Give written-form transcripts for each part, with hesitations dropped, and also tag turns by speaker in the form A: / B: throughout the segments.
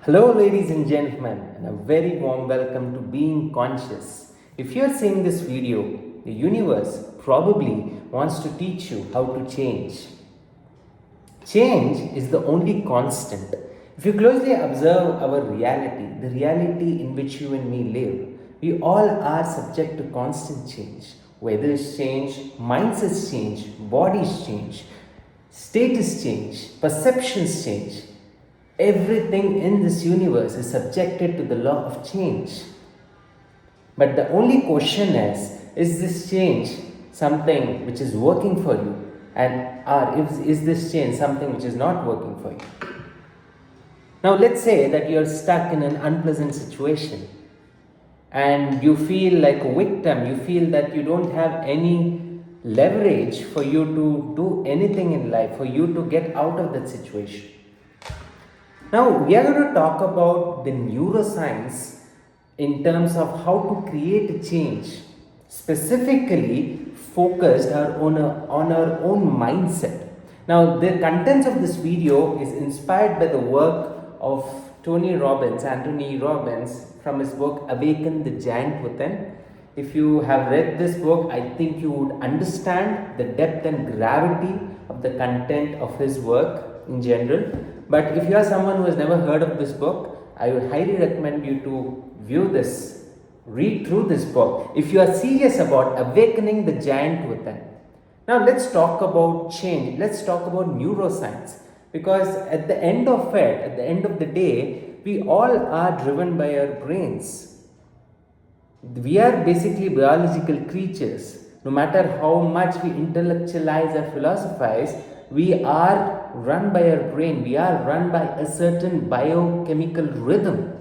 A: Hello, ladies and gentlemen, and a very warm welcome to Being Conscious. If you're seeing this video, the universe probably wants to teach you how to change. Change is the only constant. If you closely observe our reality, the reality in which you and me live, we all are subject to constant change. Weathers change, mindsets change, bodies change, status change, perceptions change. Everything in this universe is subjected to the law of change. But the only question is this change something which is working for you? And is this change something which is not working for you? Now, let's say that you're stuck in an unpleasant situation and you feel like a victim, you feel that you don't have any leverage for you to do anything in life, for you to get out of that situation. Now, we are going to talk about the neuroscience in terms of how to create a change, specifically focused on our own mindset. Now, the contents of this video is inspired by the work of Antony Robbins, from his book Awaken, the Giant Within. If you have read this book, I think you would understand the depth and gravity of the content of his work in general. But if you are someone who has never heard of this book, I would highly recommend you to read through this book if you are serious about awakening the giant within. Now let's talk about change. Let's talk about neuroscience, because at the end of the day, we all are driven by our brains. We are basically biological creatures. No matter how much we intellectualize or philosophize, we are run by our brain. We are run by a certain biochemical rhythm.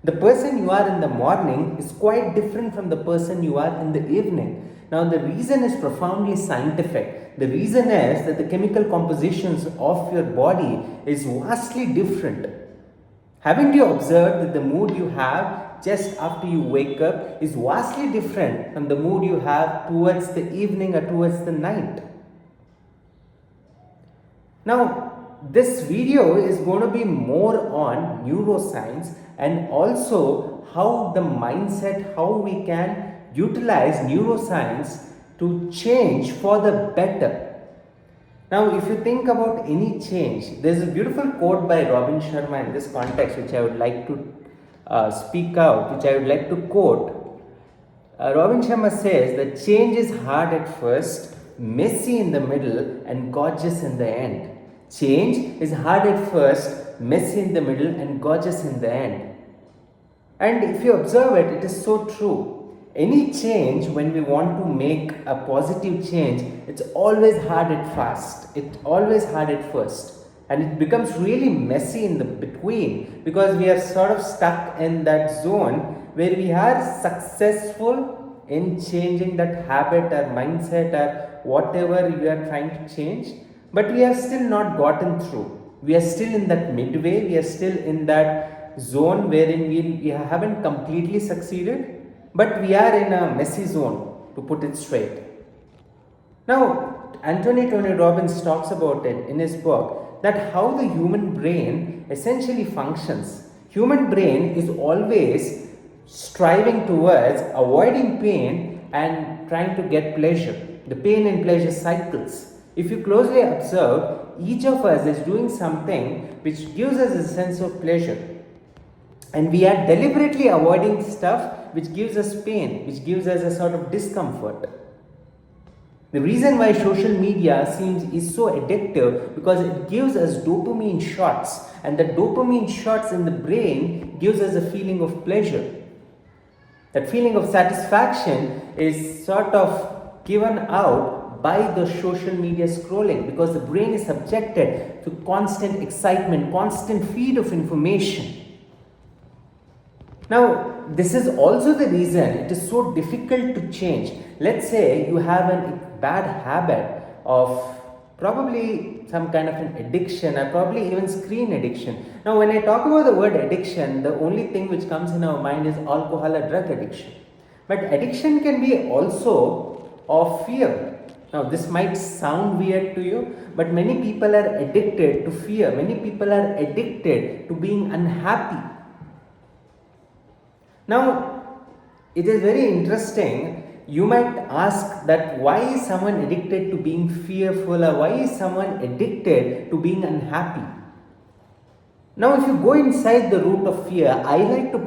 A: The person you are in the morning is quite different from the person you are in the evening. Now, the reason is profoundly scientific. The reason is that the chemical compositions of your body is vastly different. Haven't you observed that the mood you have just after you wake up is vastly different from the mood you have towards the evening or towards the night? Now, this video is going to be more on neuroscience and also how the mindset, how we can utilize neuroscience to change for the better. Now, if you think about any change, there's a beautiful quote by Robin Sharma in this context, which I would like to speak out, which I would like to quote. Robin Sharma says that change is hard at first, messy in the middle, and gorgeous in the end. Change is hard at first, messy in the middle, and gorgeous in the end. And if you observe it, it is so true. Any change, when we want to make a positive change, it's always hard at first. It's always hard at first. And it becomes really messy in the between, because we are sort of stuck in that zone where we are successful in changing that habit or mindset or whatever we are trying to change, but we have still not gotten through. We are still in that midway. We are still in that zone wherein we haven't completely succeeded, but we are in a messy zone, to put it straight. Now, Tony Robbins talks about it in his book, that how the human brain essentially functions. Human brain is always striving towards avoiding pain and trying to get pleasure. The pain and pleasure cycles. If you closely observe, each of us is doing something which gives us a sense of pleasure. And we are deliberately avoiding stuff which gives us pain, which gives us a sort of discomfort. The reason why social media is so addictive, because it gives us dopamine shots, and the dopamine shots in the brain gives us a feeling of pleasure. That feeling of satisfaction is sort of given out by the social media scrolling, because the brain is subjected to constant excitement, constant feed of information. Now, this is also the reason it is so difficult to change. Let's say you have a bad habit of probably some kind of an addiction, or probably even screen addiction. Now, when I talk about the word addiction, the only thing which comes in our mind is alcohol or drug addiction. But addiction can be also of fear. Now, this might sound weird to you, but many people are addicted to fear. Many people are addicted to being unhappy. Now, it is very interesting. You might ask that why is someone addicted to being fearful, or why is someone addicted to being unhappy? Now, if you go inside the root of fear, I like to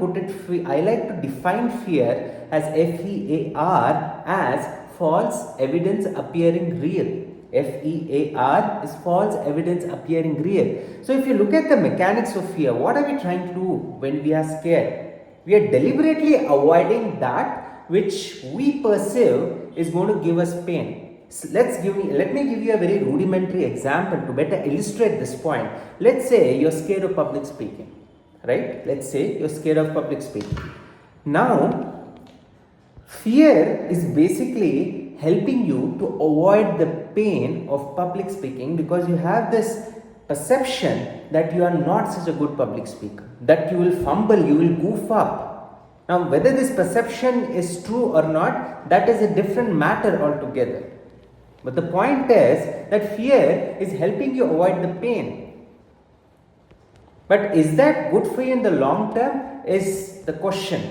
A: define fear as FEAR, as false evidence appearing real. FEAR is false evidence appearing real. So, if you look at the mechanics of fear, what are we trying to do when we are scared? We are deliberately avoiding that which we perceive is going to give us pain. So let me give you a very rudimentary example to better illustrate this point. Let's say you're scared of public speaking, right? Let's say you're scared of public speaking. Now, fear is basically helping you to avoid the pain of public speaking, because you have this perception that you are not such a good public speaker, that you will fumble, you will goof up. Now, whether this perception is true or not, that is a different matter altogether. But the point is that fear is helping you avoid the pain. But is that good for you in the long term is the question.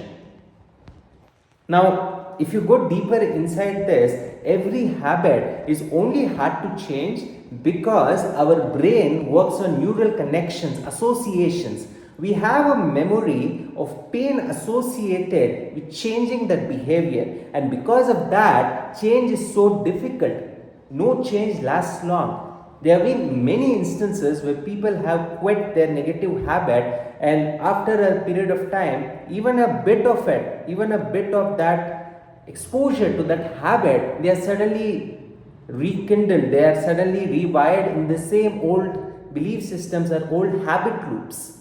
A: Now, if you go deeper inside this, every habit is only hard to change because our brain works on neural connections, associations. We have a memory of pain associated with changing that behavior, and because of that, change is so difficult. No change lasts long. There have been many instances where people have quit their negative habit, and after a period of time, even a bit of that exposure to that habit, they are suddenly rekindled, they are suddenly rewired in the same old belief systems or old habit loops.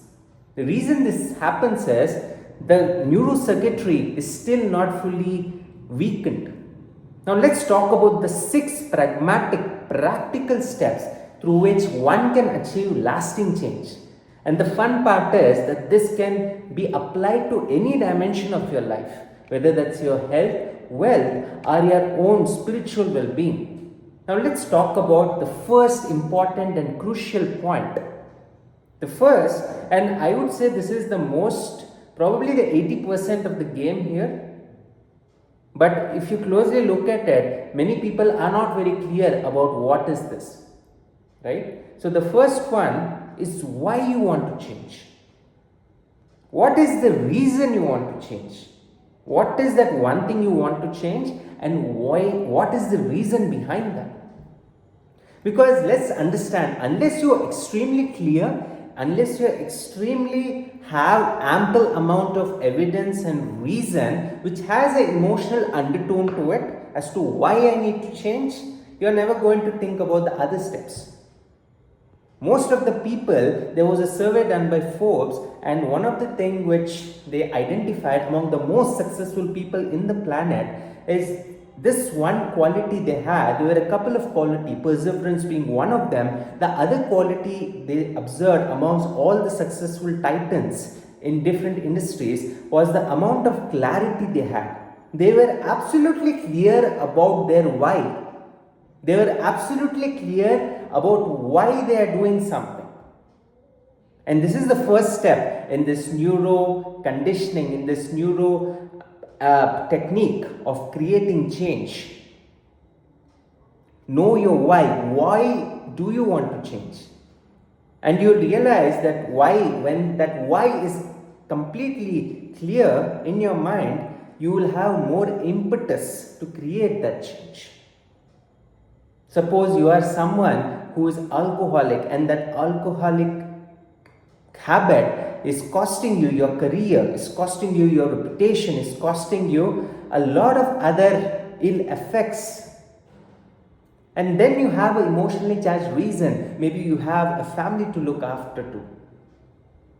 A: The reason this happens is the neurocircuitry is still not fully weakened. Now, let's talk about the 6 pragmatic, practical steps through which one can achieve lasting change. And the fun part is that this can be applied to any dimension of your life, whether that's your health, wealth, or your own spiritual well-being. Now, let's talk about the first important and crucial point. The first, and I would say this is the most, probably the 80% of the game here. But if you closely look at it, many people are not very clear about what is this, right? So the first one is why you want to change. What is the reason you want to change? What is that one thing you want to change, and why? What is the reason behind that? Because let's understand, unless you are extremely clear, unless you extremely have ample amount of evidence and reason which has an emotional undertone to it as to why I need to change, you are never going to think about the other steps. Most of the people, there was a survey done by Forbes, and one of the things which they identified among the most successful people in the planet is this one quality they had. There were a couple of qualities, perseverance being one of them. The other quality they observed amongst all the successful titans in different industries was the amount of clarity they had. They were absolutely clear about their why. They were absolutely clear about why they are doing something. And this is the first step in this neuro conditioning, in this neuro technique of creating change. Know your why. Why do you want to change? And you realize that why, when that why is completely clear in your mind, you will have more impetus to create that change. Suppose you are someone who is alcoholic, and that alcoholic habit is costing you your career, is costing you your reputation, is costing you a lot of other ill effects. And then you have an emotionally charged reason. Maybe you have a family to look after too.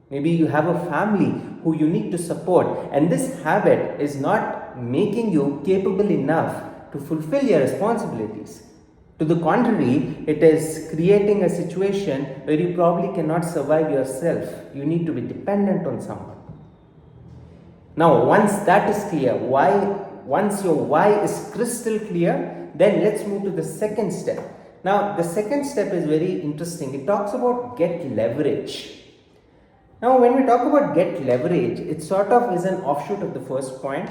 A: Maybe you have a family who you need to support, and this habit is not making you capable enough to fulfill your responsibilities. To the contrary, it is creating a situation where you probably cannot survive yourself. You need to be dependent on someone. Now, once that is clear, once your why is crystal clear, Then let's move to the second step. Now, the second step is very interesting. It talks about get leverage. Now, when we talk about get leverage, it sort of is an offshoot of the first point.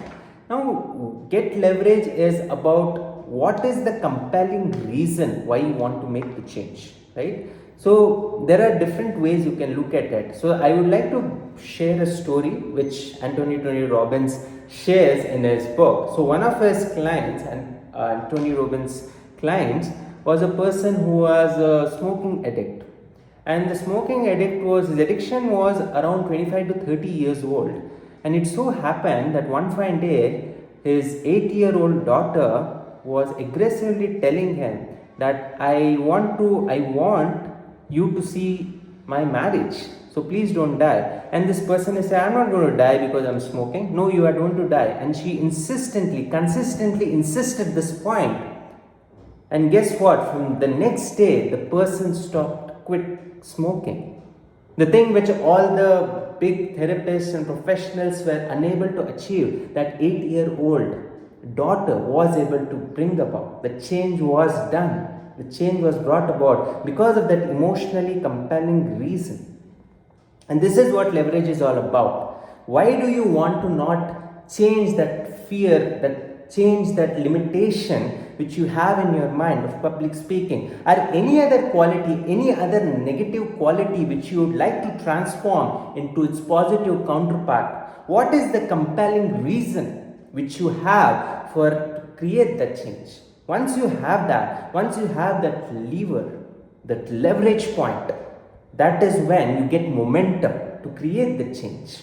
A: Now, get leverage is about what is the compelling reason why you want to make the change, right? So, there are different ways you can look at it. So, I would like to share a story which Tony Robbins shares in his book. So, one of his clients, and Tony Robbins' clients, was a person who was a smoking addict. And the smoking addict his addiction was around 25 to 30 years old. And it so happened that one fine day, his 8-year-old daughter was aggressively telling him that I want you to see my marriage. So please don't die. And this person is saying, I'm not going to die because I'm smoking. No, you are going to die. And she consistently insisted this point. And guess what? From the next day, the person quit smoking. The thing which all the big therapists and professionals were unable to achieve, that 8-year-old daughter was able to bring about. The change was done. The change was brought about because of that emotionally compelling reason. And this is what leverage is all about. Why do you want to not change that fear, change that limitation which you have in your mind of public speaking, or any other quality, any other negative quality which you would like to transform into its positive counterpart? What is the compelling reason which you have to create that change? Once you have that lever, that leverage point, that is when you get momentum to create the change.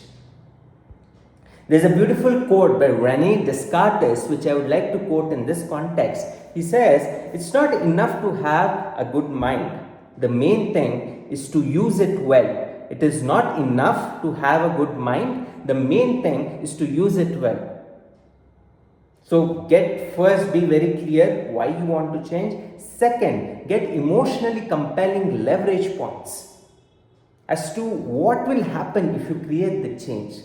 A: There's a beautiful quote by René Descartes, which I would like to quote in this context. He says, it's not enough to have a good mind. The main thing is to use it well. It is not enough to have a good mind. The main thing is to use it well. So first be very clear why you want to change. Second, get emotionally compelling leverage points as to what will happen if you create the change.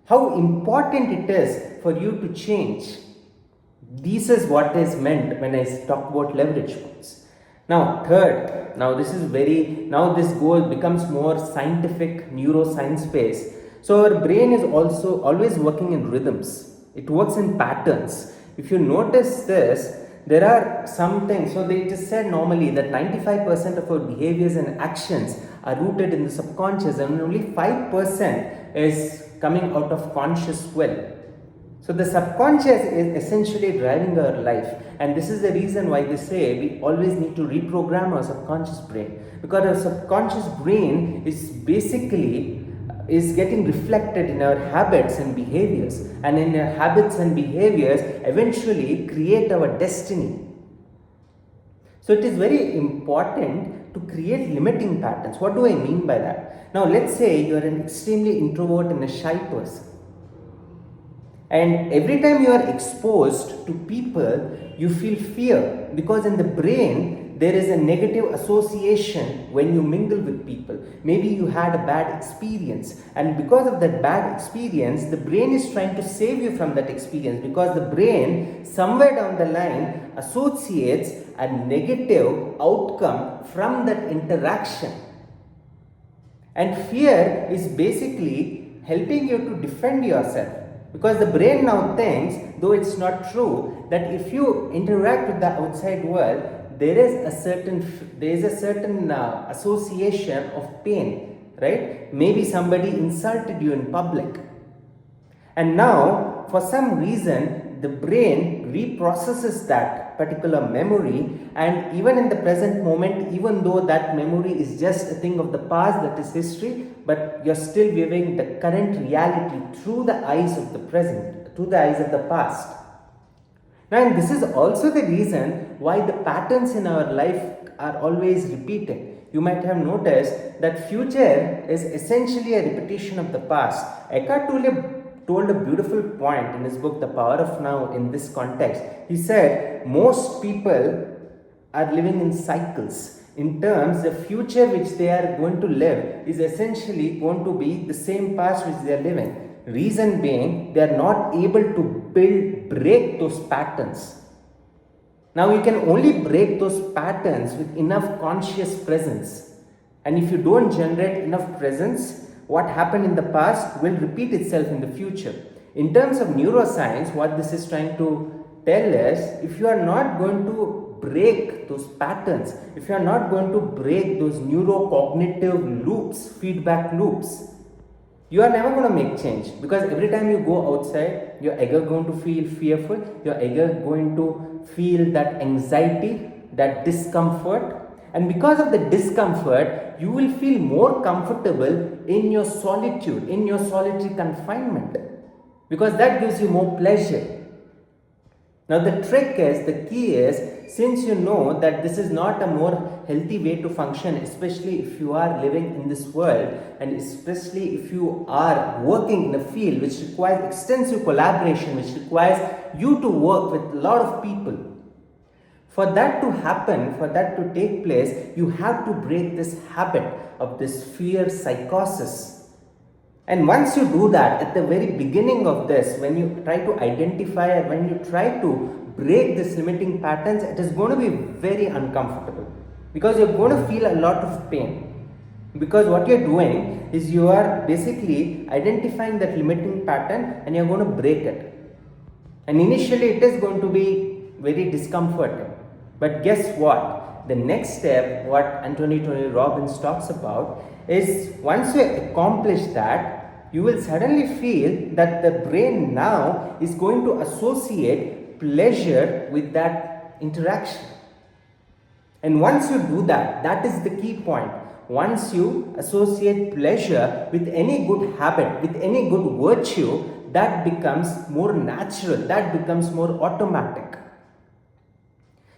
A: How important it is for you to change. This is what is meant when I talk about leverage points. Now, third, this becomes more scientific neuroscience based. So our brain is also always working in rhythms. It works in patterns. If you notice this, there are some things. So it is said normally that 95% of our behaviors and actions are rooted in the subconscious, and only 5% is coming out of conscious will. So the subconscious is essentially driving our life, and this is the reason why they say we always need to reprogram our subconscious brain, because our subconscious brain is getting reflected in our habits and behaviors, and in our habits and behaviors eventually create our destiny. So it is very important to create limiting patterns. What do I mean by that? Now let's say you are an extremely introvert and a shy person, and every time you are exposed to people, you feel fear, because in the brain there is a negative association when you mingle with people. Maybe you had a bad experience, and because of that bad experience, the brain is trying to save you from that experience, because the brain somewhere down the line associates a negative outcome from that interaction. And fear is basically helping you to defend yourself, because the brain now thinks, though it's not true, that if you interact with the outside world, there is a certain association of pain, right? Maybe somebody insulted you in public, and now for some reason the brain reprocesses that particular memory, and even in the present moment, even though that memory is just a thing of the past, that is history, but you're still viewing the current reality through the eyes of the present, through the eyes of the past. Now, and this is also the reason why the patterns in our life are always repeating. You might have noticed that future is essentially a repetition of the past. Eckhart Tolle told a beautiful point in his book, The Power of Now, in this context. He said, most people are living in cycles. In terms, the future which they are going to live is essentially going to be the same past which they are living. Reason being, they are not able to break those patterns. Now you can only break those patterns with enough conscious presence. And if you don't generate enough presence, what happened in the past will repeat itself in the future. In terms of neuroscience, what this is trying to tell us, if you are not going to break those patterns, if you are not going to break those neurocognitive loops, feedback loops, you are never going to make change, because every time you go outside, you're either going to feel fearful, you're either going to feel that anxiety, that discomfort, and because of the discomfort, you will feel more comfortable in your solitude, in your solitary confinement, because that gives you more pleasure. Now the trick is, the key is, since you know that this is not a more healthy way to function, especially if you are living in this world, and especially if you are working in a field which requires extensive collaboration, which requires you to work with a lot of people. For that to happen, for that to take place, you have to break this habit of this fear psychosis. And once you do that, at the very beginning of this, when you try to identify and when you try to break these limiting patterns, it is going to be very uncomfortable, because you're going to feel a lot of pain. Because what you're doing is you are basically identifying that limiting pattern and you're going to break it. And initially it is going to be very discomforting. But guess what? The next step, what Antony Robbins talks about, is once you accomplish that, you will suddenly feel that the brain now is going to associate pleasure with that interaction. And once you do that, that is the key point. Once you associate pleasure with any good habit, with any good virtue, that becomes more natural, that becomes more automatic.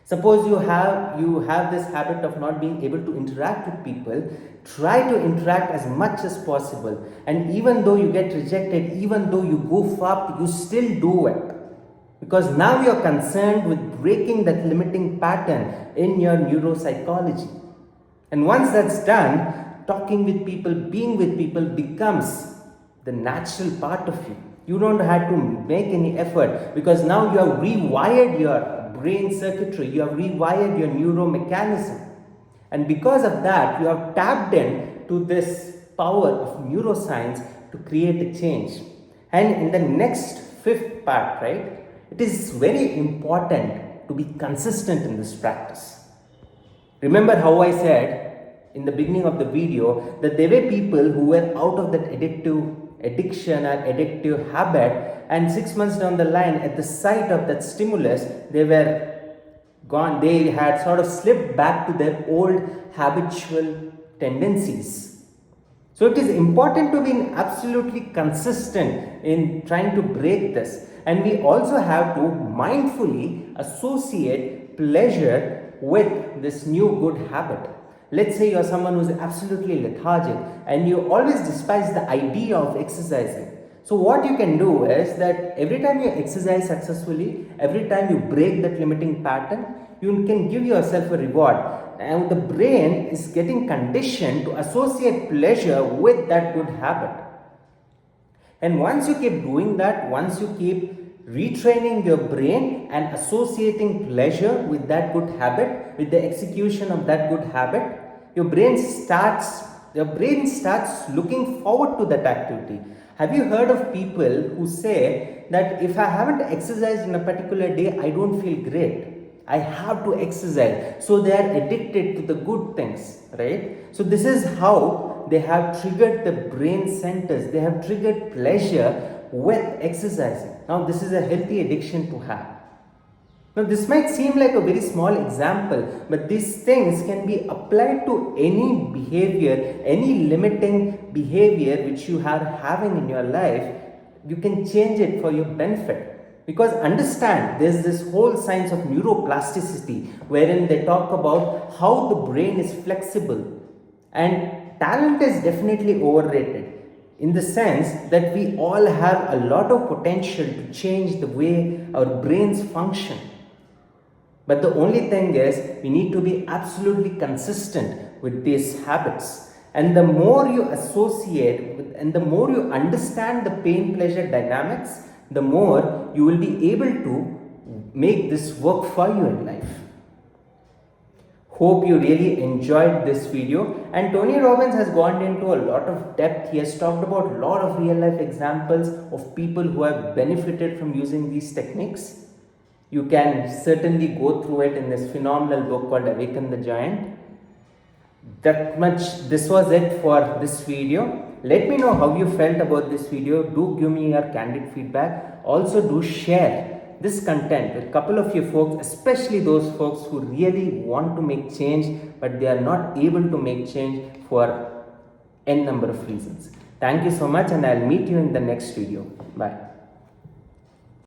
A: Suppose you have this habit of not being able to interact with people. Try to interact as much as possible, and even though you get rejected, even though you goof up, you still do it, because now you are concerned with breaking that limiting pattern in your neuropsychology. And once that's done, talking with people, being with people becomes the natural part of you. You don't have to make any effort, because now you have rewired your brain circuitry, you have rewired your neuromechanism, and because of that you have tapped in to this power of neuroscience to create a change. And in the next fifth part, right, it is very important to be consistent in this practice. Remember how I said in the beginning of the video that there were people who were out of that addiction or addictive habit, and 6 months down the line, at the sight of that stimulus, they were gone. They had sort of slipped back to their old habitual tendencies. So it is important to be absolutely consistent in trying to break this, and we also have to mindfully associate pleasure with this new good habit. Let's say you are someone who is absolutely lethargic and you always despise the idea of exercising. So what you can do is that every time you exercise successfully, every time you break that limiting pattern, you can give yourself a reward. And the brain is getting conditioned to associate pleasure with that good habit. And once you keep doing that, once you keep retraining your brain and associating pleasure with that good habit, with the execution of that good habit, your brain starts looking forward to that activity. Have you heard of people who say that if I haven't exercised in a particular day, I don't feel great? I have to exercise. So they are addicted to the good things, right? So this is how they have triggered the brain centers. They have triggered pleasure with exercising. Now this is a healthy addiction to have. Now this might seem like a very small example, but these things can be applied to any behavior, any limiting behavior which you are having in your life. You can change it for your benefit. Because understand, there's this whole science of neuroplasticity wherein they talk about how the brain is flexible, and talent is definitely overrated in the sense that we all have a lot of potential to change the way our brains function. But the only thing is, we need to be absolutely consistent with these habits. And the more you associate with, and the more you understand the pain pleasure dynamics, the more you will be able to make this work for you in life. Hope you really enjoyed this video. And Tony Robbins has gone into a lot of depth. He has talked about a lot of real life examples of people who have benefited from using these techniques. You can certainly go through it in this phenomenal book called Awaken the Giant. This was it for this video. Let me know how you felt about this video. Do give me your candid feedback. Also do share this content with a couple of your folks, especially those folks who really want to make change but they are not able to make change for n number of reasons. Thank you so much, and I'll meet you in the next video. Bye.